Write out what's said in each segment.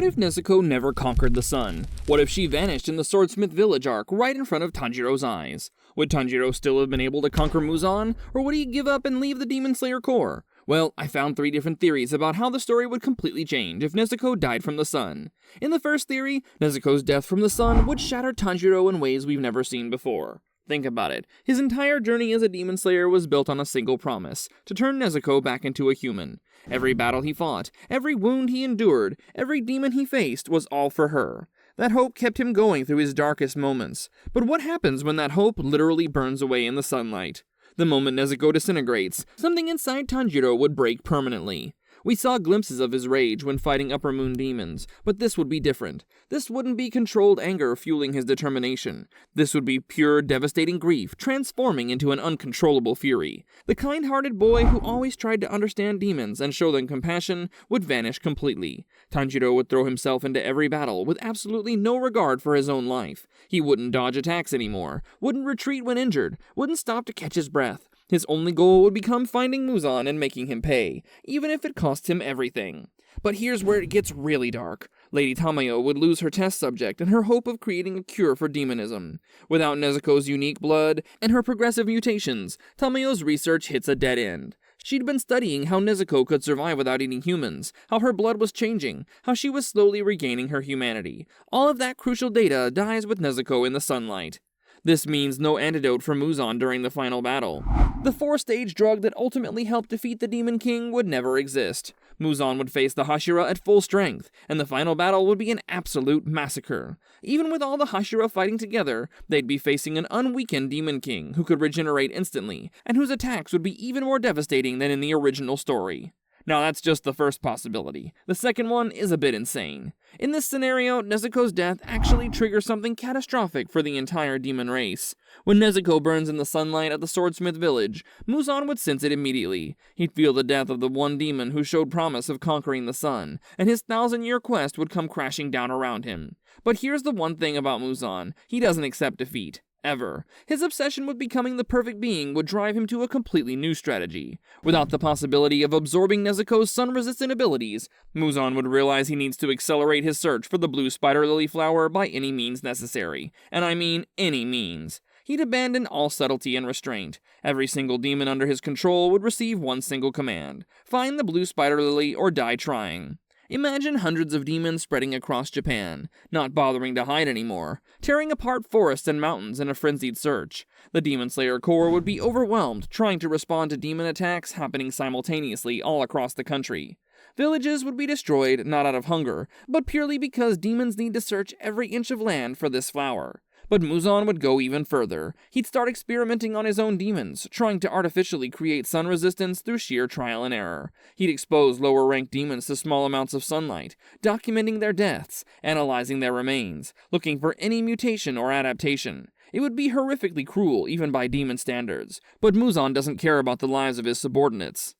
What if Nezuko never conquered the sun? What if she vanished in the Swordsmith Village arc right in front of Tanjiro's eyes? Would Tanjiro still have been able to conquer Muzan, or would he give up and leave the Demon Slayer Corps? Well, I found 3 different theories about how the story would completely change if Nezuko died from the sun. In the first theory, Nezuko's death from the sun would shatter Tanjiro in ways we've never seen before. Think about it. His entire journey as a Demon Slayer was built on a single promise, to turn Nezuko back into a human. Every battle he fought, every wound he endured, every demon he faced was all for her. That hope kept him going through his darkest moments. But what happens when that hope literally burns away in the sunlight? The moment Nezuko disintegrates, something inside Tanjiro would break permanently. We saw glimpses of his rage when fighting Upper Moon demons, but this would be different. This wouldn't be controlled anger fueling his determination. This would be pure, devastating grief, transforming into an uncontrollable fury. The kind-hearted boy who always tried to understand demons and show them compassion would vanish completely. Tanjiro would throw himself into every battle with absolutely no regard for his own life. He wouldn't dodge attacks anymore, wouldn't retreat when injured, wouldn't stop to catch his breath. His only goal would become finding Muzan and making him pay, even if it cost him everything. But here's where it gets really dark. Lady Tamayo would lose her test subject and her hope of creating a cure for demonism. Without Nezuko's unique blood and her progressive mutations, Tamayo's research hits a dead end. She'd been studying how Nezuko could survive without eating humans, how her blood was changing, how she was slowly regaining her humanity. All of that crucial data dies with Nezuko in the sunlight. This means no antidote for Muzan during the final battle. The 4-stage drug that ultimately helped defeat the Demon King would never exist. Muzan would face the Hashira at full strength, and the final battle would be an absolute massacre. Even with all the Hashira fighting together, they'd be facing an unweakened Demon King who could regenerate instantly, and whose attacks would be even more devastating than in the original story. Now that's just the first possibility. The second one is a bit insane. In this scenario, Nezuko's death actually triggers something catastrophic for the entire demon race. When Nezuko burns in the sunlight at the Swordsmith Village, Muzan would sense it immediately. He'd feel the death of the one demon who showed promise of conquering the sun, and his 1,000-year quest would come crashing down around him. But here's the one thing about Muzan: he doesn't accept defeat. Ever. His obsession with becoming the perfect being would drive him to a completely new strategy. Without the possibility of absorbing Nezuko's sun-resistant abilities, Muzan would realize he needs to accelerate his search for the blue spider lily flower by any means necessary. And I mean any means. He'd abandon all subtlety and restraint. Every single demon under his control would receive one single command: find the blue spider lily or die trying. Imagine hundreds of demons spreading across Japan, not bothering to hide anymore, tearing apart forests and mountains in a frenzied search. The Demon Slayer Corps would be overwhelmed, trying to respond to demon attacks happening simultaneously all across the country. Villages would be destroyed not out of hunger, but purely because demons need to search every inch of land for this flower. But Muzan would go even further. He'd start experimenting on his own demons, trying to artificially create sun resistance through sheer trial and error. He'd expose lower-ranked demons to small amounts of sunlight, documenting their deaths, analyzing their remains, looking for any mutation or adaptation. It would be horrifically cruel, even by demon standards, but Muzan doesn't care about the lives of his subordinates.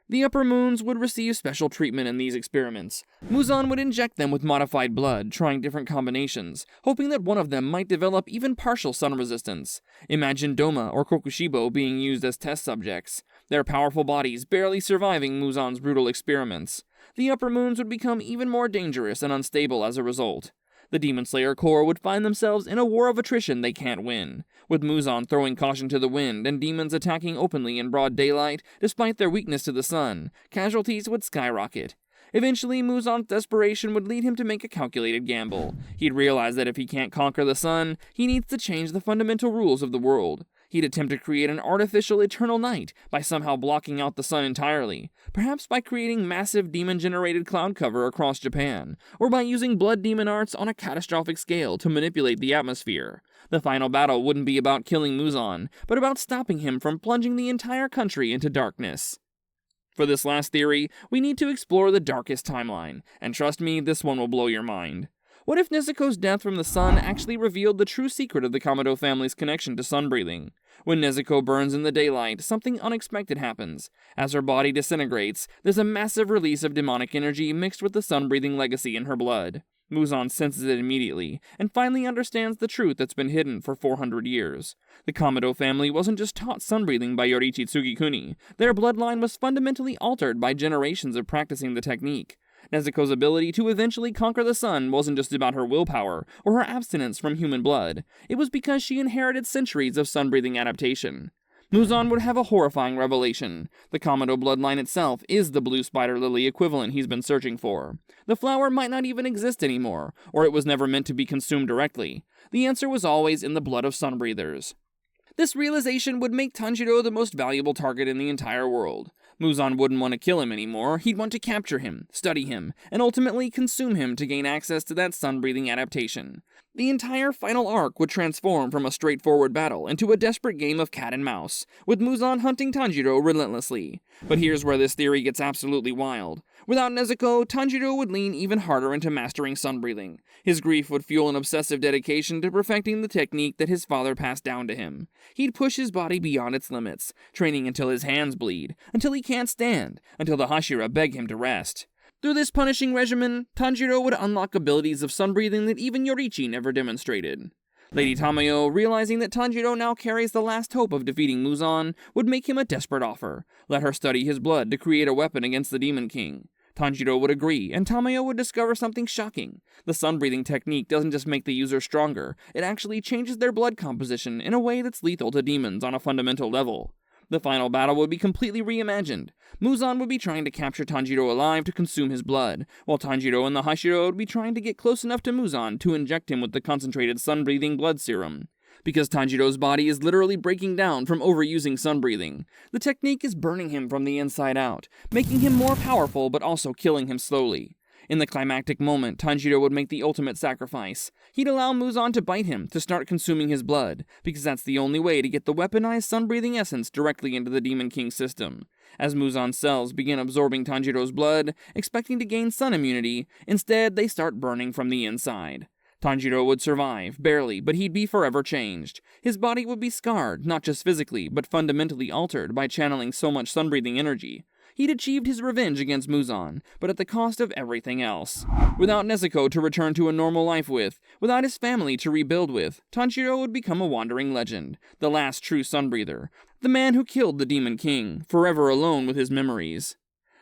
The Upper Moons would receive special treatment in these experiments. Muzan would inject them with modified blood, trying different combinations, hoping that one of them might develop even partial sun resistance. Imagine Doma or Kokushibo being used as test subjects, their powerful bodies barely surviving Muzan's brutal experiments. The Upper Moons would become even more dangerous and unstable as a result. The Demon Slayer Corps would find themselves in a war of attrition they can't win, with Muzan throwing caution to the wind and demons attacking openly in broad daylight despite their weakness to the sun. Casualties would skyrocket. Eventually, Muzan's desperation would lead him to make a calculated gamble. He'd realize that if he can't conquer the sun, he needs to change the fundamental rules of the world. He'd attempt to create an artificial eternal night by somehow blocking out the sun entirely, perhaps by creating massive demon-generated cloud cover across Japan, or by using blood demon arts on a catastrophic scale to manipulate the atmosphere. The final battle wouldn't be about killing Muzan, but about stopping him from plunging the entire country into darkness. For this last theory, we need to explore the darkest timeline, and trust me, this one will blow your mind. What if Nezuko's death from the sun actually revealed the true secret of the Kamado family's connection to sun-breathing? When Nezuko burns in the daylight, something unexpected happens. As her body disintegrates, there's a massive release of demonic energy mixed with the sun-breathing legacy in her blood. Muzan senses it immediately, and finally understands the truth that's been hidden for 400 years. The Kamado family wasn't just taught sun-breathing by Yorichi Tsugikuni. Their bloodline was fundamentally altered by generations of practicing the technique. Nezuko's ability to eventually conquer the sun wasn't just about her willpower or her abstinence from human blood, it was because she inherited centuries of sun-breathing adaptation. Muzan would have a horrifying revelation. The Kamado bloodline itself is the blue spider lily equivalent he's been searching for. The flower might not even exist anymore, or it was never meant to be consumed directly. The answer was always in the blood of sun-breathers. This realization would make Tanjiro the most valuable target in the entire world. Muzan wouldn't want to kill him anymore, he'd want to capture him, study him, and ultimately consume him to gain access to that sun-breathing adaptation. The entire final arc would transform from a straightforward battle into a desperate game of cat and mouse, with Muzan hunting Tanjiro relentlessly. But here's where this theory gets absolutely wild. Without Nezuko, Tanjiro would lean even harder into mastering sun-breathing. His grief would fuel an obsessive dedication to perfecting the technique that his father passed down to him. He'd push his body beyond its limits, training until his hands bleed, until he can't stand, until the Hashira beg him to rest. Through this punishing regimen, Tanjiro would unlock abilities of sun-breathing that even Yoriichi never demonstrated. Lady Tamayo, realizing that Tanjiro now carries the last hope of defeating Muzan, would make him a desperate offer. Let her study his blood to create a weapon against the Demon King. Tanjiro would agree, and Tamayo would discover something shocking. The sun-breathing technique doesn't just make the user stronger, it actually changes their blood composition in a way that's lethal to demons on a fundamental level. The final battle would be completely reimagined. Muzan would be trying to capture Tanjiro alive to consume his blood, while Tanjiro and the Hashira would be trying to get close enough to Muzan to inject him with the concentrated sun-breathing blood serum. Because Tanjiro's body is literally breaking down from overusing sun-breathing, the technique is burning him from the inside out, making him more powerful but also killing him slowly. In the climactic moment, Tanjiro would make the ultimate sacrifice. He'd allow Muzan to bite him, to start consuming his blood, because that's the only way to get the weaponized sun-breathing essence directly into the Demon King's system. As Muzan's cells begin absorbing Tanjiro's blood, expecting to gain sun immunity, instead they start burning from the inside. Tanjiro would survive, barely, but he'd be forever changed. His body would be scarred, not just physically, but fundamentally altered by channeling so much sun-breathing energy. He'd achieved his revenge against Muzan, but at the cost of everything else. Without Nezuko to return to a normal life with, without his family to rebuild with, Tanjiro would become a wandering legend, the last true sun-breather, the man who killed the Demon King, forever alone with his memories.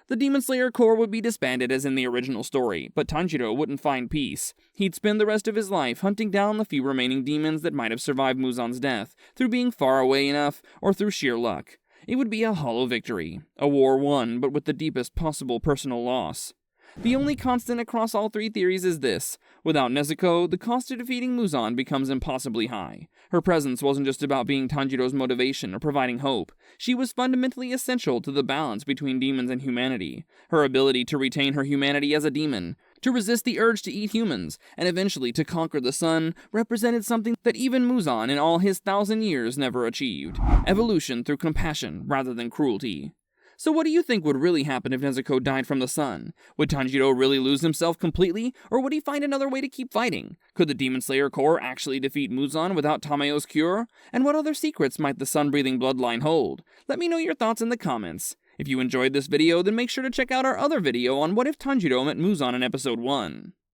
The Demon Slayer Corps would be disbanded as in the original story, but Tanjiro wouldn't find peace. He'd spend the rest of his life hunting down the few remaining demons that might have survived Muzan's death, through being far away enough, or through sheer luck. It would be a hollow victory, a war won but with the deepest possible personal loss. The only constant across all three theories is this: without Nezuko, the cost of defeating Muzan becomes impossibly high. Her presence wasn't just about being Tanjiro's motivation or providing hope. She was fundamentally essential to the balance between demons and humanity. Her ability to retain her humanity as a demon, to resist the urge to eat humans, and eventually to conquer the sun, represented something that even Muzan in all his 1,000 years never achieved. Evolution through compassion rather than cruelty. So what do you think would really happen if Nezuko died from the sun? Would Tanjiro really lose himself completely, or would he find another way to keep fighting? Could the Demon Slayer Corps actually defeat Muzan without Tamayo's cure? And what other secrets might the sun-breathing bloodline hold? Let me know your thoughts in the comments. If you enjoyed this video, then make sure to check out our other video on what if Tanjiro met Muzan in episode 1.